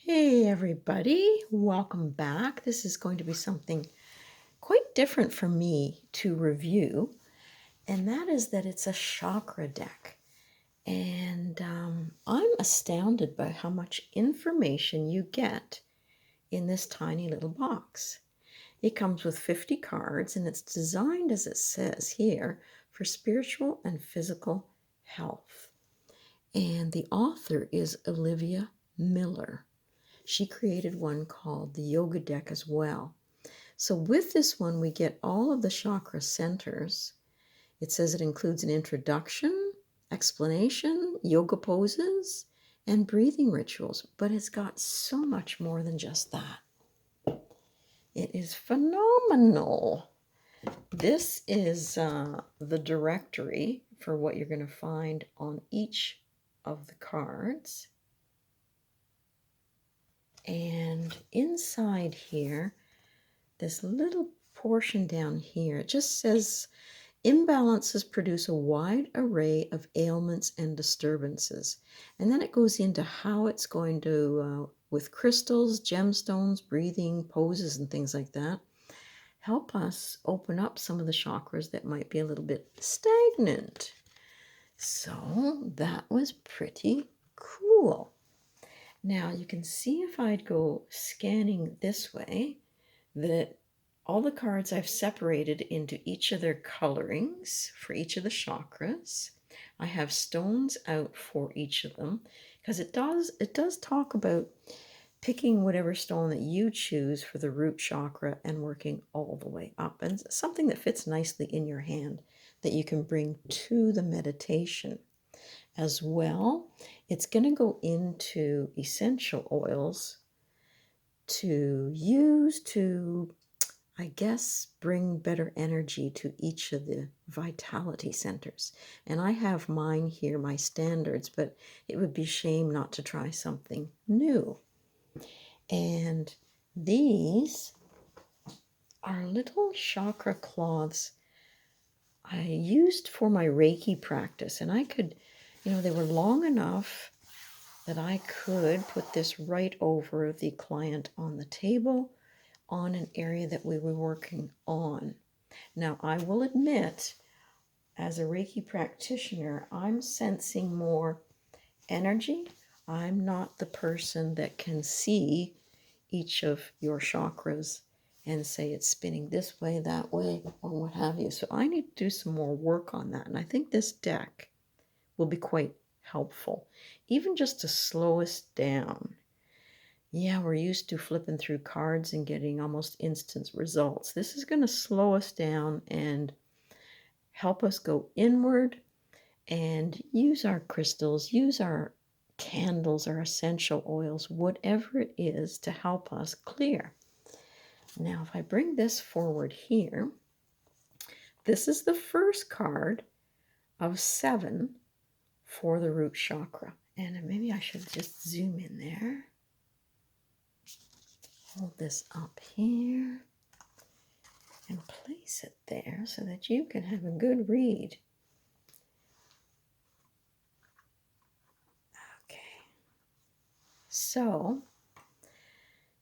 Hey everybody, welcome back. This is going to be something quite different for me to review, and that is that it's a chakra deck. And I'm astounded by how much information you get in this tiny little box. It comes with 50 cards, and it's designed, as it says here, for spiritual and physical health. And the author is Olivia Miller. She created one called the Yoga Deck as well. So with this one, we get all of the chakra centers. It says it includes an introduction, explanation, yoga poses, and breathing rituals, but it's got so much more than just that. It is phenomenal. This is the directory for what you're going to find on each of the cards. And inside here, this little portion down here, it just says imbalances produce a wide array of ailments and disturbances. And then it goes into how it's going to, with crystals, gemstones, breathing, poses, and things like that, help us open up some of the chakras that might be a little bit stagnant. So that was pretty cool. Now you can see if I'd go scanning this way that all the cards I've separated into each of their colorings for each of the chakras. I have stones out for each of them because it does talk about picking whatever stone that you choose for the root chakra and working all the way up, and something that fits nicely in your hand that you can bring to the meditation. As well, it's going to go into essential oils to use to, I guess, bring better energy to each of the vitality centers. And I have mine here, my standards, but it would be shame not to try something new. And these are little chakra cloths I used for my Reiki practice, and I could, they were long enough that I could put this right over the client on the table on an area that we were working on. Now, I will admit, as a Reiki practitioner, I'm sensing more energy. I'm not the person that can see each of your chakras and say it's spinning this way, that way, or what have you. So I need to do some more work on that. And I think this deck will be quite helpful, even just to slow us down. Yeah, we're used to flipping through cards and getting almost instant results. This is going to slow us down and help us go inward and use our crystals, use our candles, our essential oils, whatever it is to help us clear. Now, if I bring this forward here, this is the first card of 7 for the root chakra. And maybe I should just zoom in there. Hold this up here and place it there so that you can have a good read. Okay. So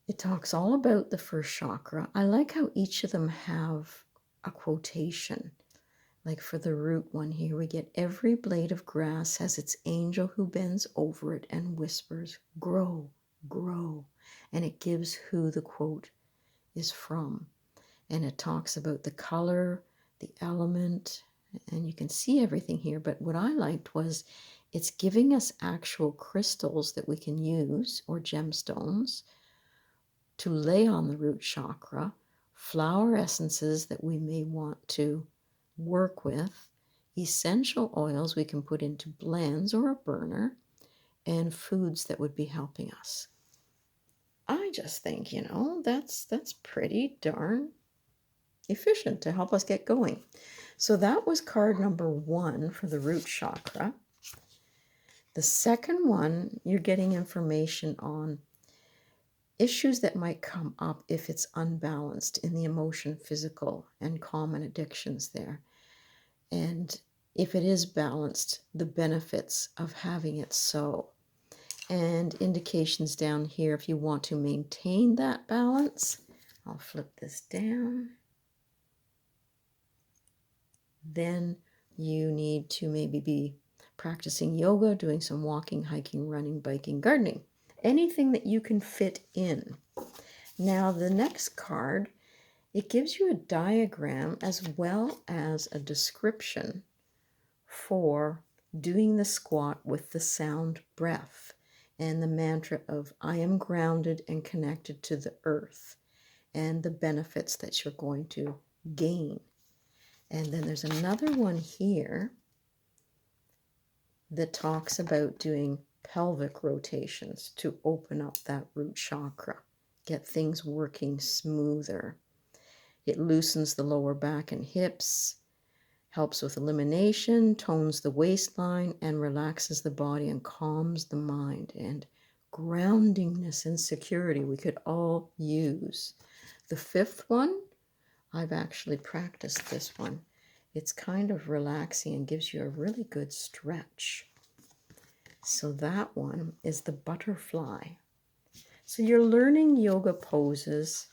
it talks all about the first chakra. I like how each of them have a quotation. Like for the root one here, we get every blade of grass has its angel who bends over it and whispers, grow, grow. And it gives who the quote is from. And it talks about the color, the element, and you can see everything here. But what I liked was it's giving us actual crystals that we can use, or gemstones, to lay on the root chakra, flower essences that we may want to work with, essential oils we can put into blends or a burner, and foods that would be helping us. I just think, that's pretty darn efficient to help us get going. So that was card number 1 for the root chakra. The second one, you're getting information on issues that might come up if it's unbalanced in the emotion, physical, and common addictions there. And if it is balanced, the benefits of having it so. and indications down here if you want to maintain that balance. I'll flip this down. Then you need to maybe be practicing yoga, doing some walking, hiking, running, biking, gardening. Anything that you can fit in. Now the next card, it gives you a diagram as well as a description for doing the squat with the sound breath and the mantra of I am grounded and connected to the earth and the benefits that you're going to gain. And then there's another one here that talks about doing pelvic rotations to open up that root chakra, get things working smoother. It loosens the lower back and hips, helps with elimination, tones the waistline, and relaxes the body and calms the mind. And groundingness and security we could all use. The fifth one, I've actually practiced this one. It's kind of relaxing and gives you a really good stretch. So that one is the butterfly. So you're learning yoga poses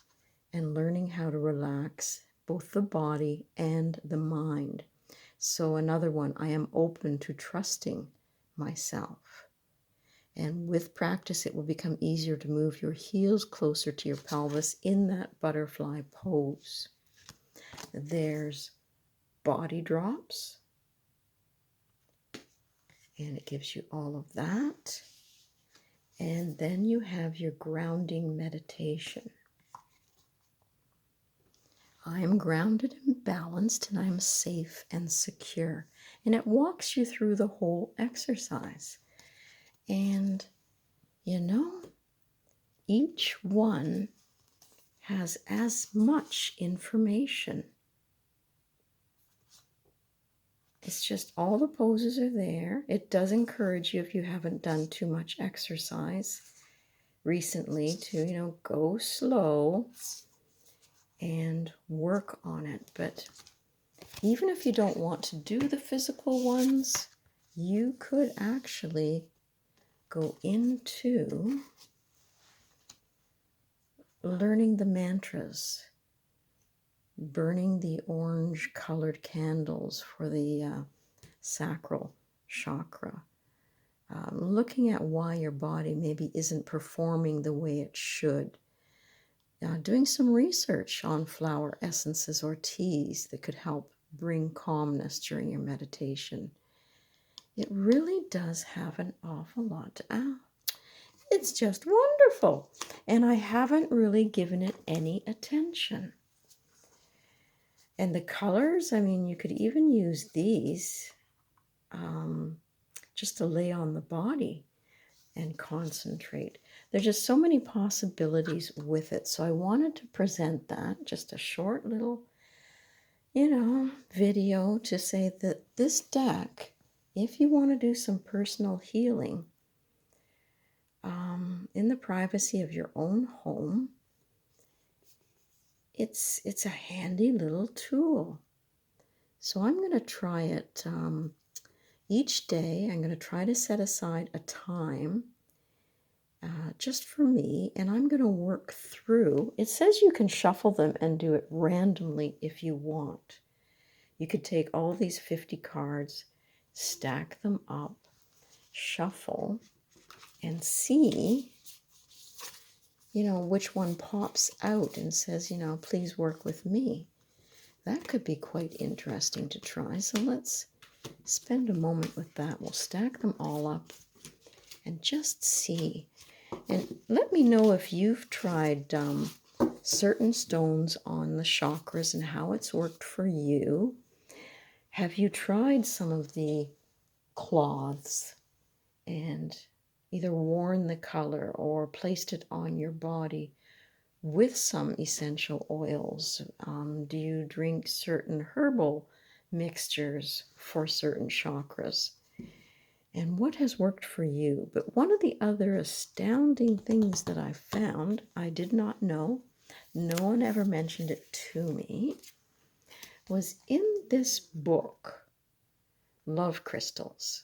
and learning how to relax both the body and the mind. So another one, I am open to trusting myself. And with practice, it will become easier to move your heels closer to your pelvis in that butterfly pose. There's body drops. And it gives you all of that. And then you have your grounding meditation. I am grounded and balanced, and I am safe and secure. And it walks you through the whole exercise. And, you know, each one has as much information. It's just all the poses are there. It does encourage you, if you haven't done too much exercise recently, to, go slow and work on it. But even if you don't want to do the physical ones, you could actually go into learning the mantras, burning the orange colored candles for the sacral chakra, looking at why your body maybe isn't performing the way it should, doing some research on flower essences or teas that could help bring calmness during your meditation. It really does have an awful lot to it's just wonderful. And I haven't really given it any attention. And the colors, you could even use these just to lay on the body and concentrate. There's just so many possibilities with it. So I wanted to present that, just a short little, video to say that this deck, if you want to do some personal healing in the privacy of your own home, it's a handy little tool. So I'm going to try it each day. I'm going to try to set aside a time just for me, and I'm going to work through. It says you can shuffle them and do it randomly if you want. You could take all these 50 cards, stack them up, shuffle, and see, which one pops out and says, please work with me. That could be quite interesting to try. So let's spend a moment with that. We'll stack them all up and just see. And let me know if you've tried certain stones on the chakras and how it's worked for you. Have you tried some of the cloths and either worn the color or placed it on your body with some essential oils? Do you drink certain herbal mixtures for certain chakras? And what has worked for you? But one of the other astounding things that I found, I did not know, no one ever mentioned it to me, was in this book, Love Crystals.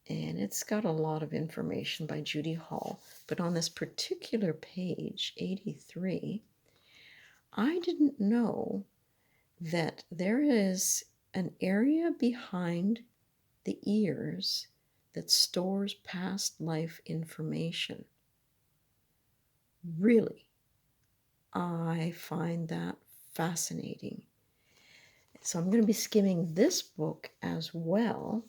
And it's got a lot of information by Judy Hall. But on this particular page, 83, I didn't know that there is an area behind the ears that stores past life information. Really, I find that fascinating. So I'm going to be skimming this book as well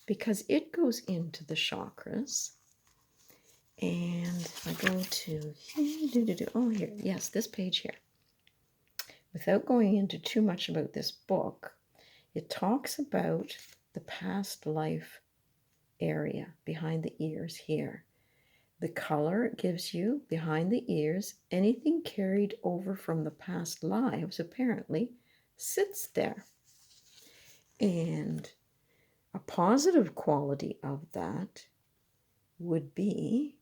because it goes into the chakras. And if I go to here, oh, here, yes, this page here. Without going into too much about this book, it talks about the past life area behind the ears here. The color it gives you behind the ears, anything carried over from the past lives apparently sits there. And a positive quality of that would be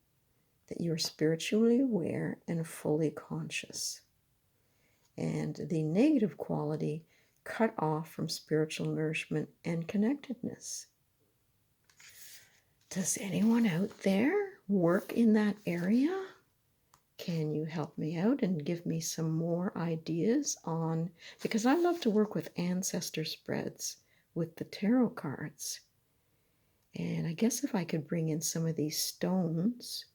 that you're spiritually aware and fully conscious. And the negative quality, cut off from spiritual nourishment and connectedness. Does anyone out there work in that area? Can you help me out and give me some more ideas on, because I love to work with ancestor spreads with the tarot cards. And I guess if I could bring in some of these stones,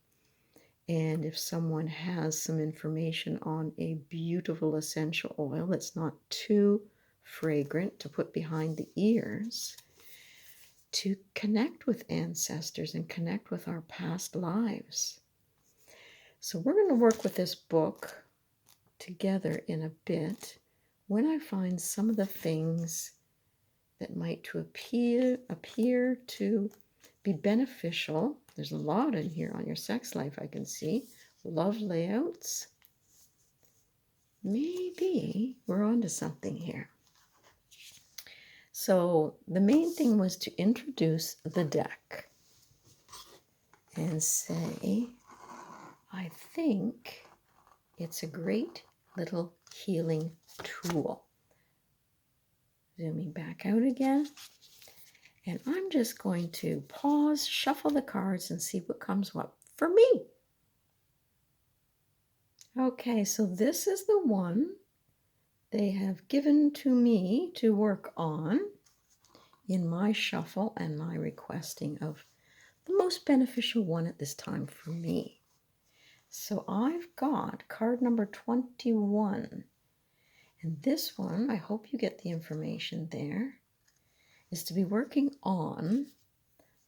and if someone has some information on a beautiful essential oil that's not too fragrant to put behind the ears, to connect with ancestors and connect with our past lives. So we're going to work with this book together in a bit when I find some of the things that might to appear to be beneficial. There's a lot in here on your sex life, I can see. Love layouts. Maybe we're onto something here. So the main thing was to introduce the deck and say, I think it's a great little healing tool. Zooming back out again. And I'm just going to pause, shuffle the cards, and see what comes up for me. Okay, so this is the one they have given to me to work on in my shuffle and my requesting of the most beneficial one at this time for me. So I've got card number 21. And this one, I hope you get the information there, is to be working on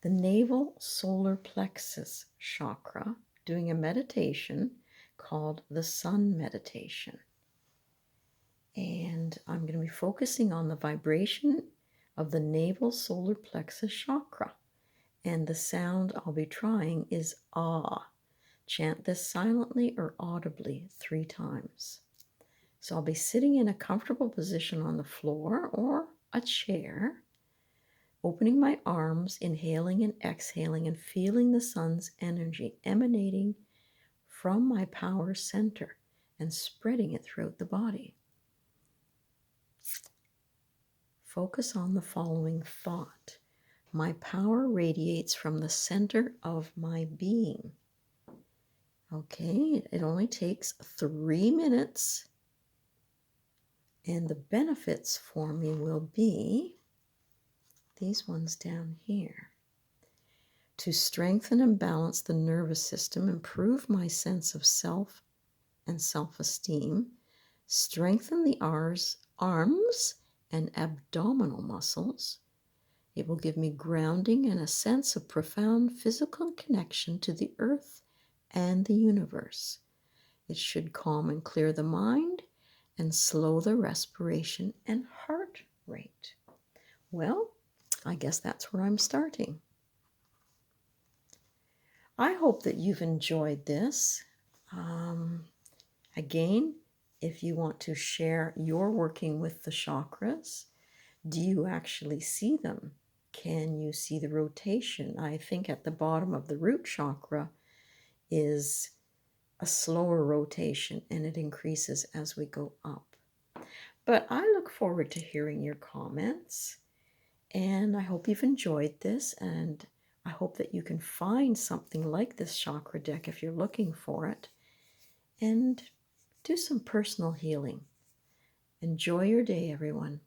the navel solar plexus chakra, doing a meditation called the sun meditation. And I'm going to be focusing on the vibration of the navel solar plexus chakra. And the sound I'll be trying is ah. Chant this silently or audibly 3 times. So I'll be sitting in a comfortable position on the floor or a chair, opening my arms, inhaling and exhaling, and feeling the sun's energy emanating from my power center and spreading it throughout the body. Focus on the following thought. My power radiates from the center of my being. Okay, it only takes 3 minutes. And the benefits for me will be these ones down here. To strengthen and balance the nervous system, improve my sense of self and self-esteem, strengthen the arms and abdominal muscles. It will give me grounding and a sense of profound physical connection to the earth and the universe. It should calm and clear the mind and slow the respiration and heart rate. Well, I guess that's where I'm starting. I hope that you've enjoyed this. Again, if you want to share your working with the chakras, do you actually see them? Can you see the rotation? I think at the bottom of the root chakra is a slower rotation, and it increases as we go up. But I look forward to hearing your comments, and I hope you've enjoyed this. And I hope that you can find something like this chakra deck if you're looking for it, and do some personal healing. Enjoy your day, everyone.